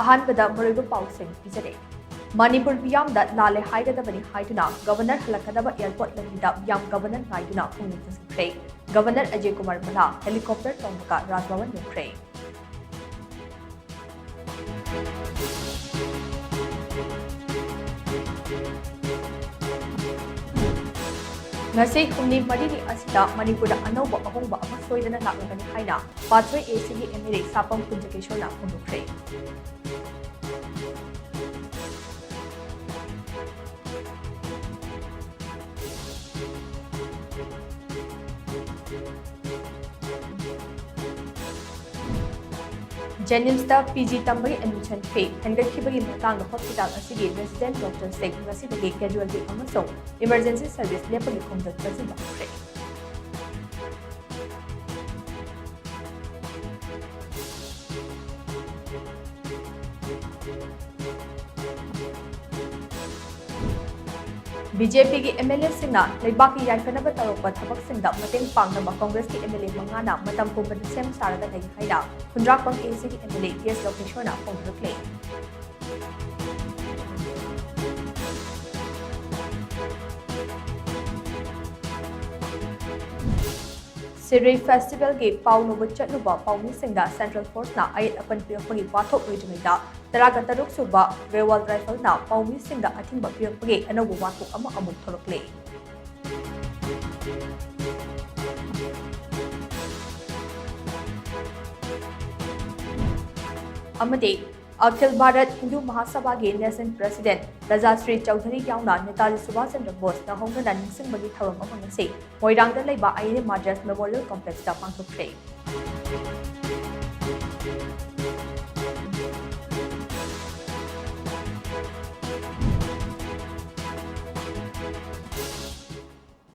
अहानबदा मरुब पाउसिंग पिजरे मणिपुर बियाम दा लाले हाइगदबनी हाइदुना गवर्नर हलकदबा एयरपोर्ट लंबिदा बियाम गवर्नर नाइदुना पुंग तसिख्रे गवर्नर अजय कुमार मला हेलीकॉप्टर तोंबका राजभवन युख्रे ngasi humni madini asida manipur anauba ahongba ama soidana lakagani haina pathway acg emire sapam kunjakeshona phundukre Jennings da PG tambagi admission fee hengakhibagi matang hospital asigi resident doctor sek ngasi dagi casualty amasong emergency service lepagi khongda tasi bakre BJP की MLA सिंगना लेबाकी याइफनबा तरोपा थबक सिंगदा मतेंग पांगनबा Congress की MLA मंगाना मतम पुंबद same सारदा लगी हाइना खुंद्राकपंग AC की MLA case लोकेशना फोंगरक्ले Siri Festival के पाउनो बच्चनुबा पाउनी सिंगदा central force ना आयत अपन पिरपगी वाथोक ओइजमिदा तरागा तरुक सुबा रेवल राइफल ना पाउनी सिंगदा अथिंबा पिरपगी अनोबो वाथोक अमा अमुक थोरकले अमदे अखिल भारत हिंदू महासभा के नेशनल प्रेसिडेंट राजाश्री चौधरी यावना नेताजी सुभाष चंद्र बोस नहोंगना निंगसिंगबगी थौरम अमा ngasi मोइरांगदा लेबा आईने माद्रास मेमोरियल कॉम्प्लेक्स दा पांथोखरे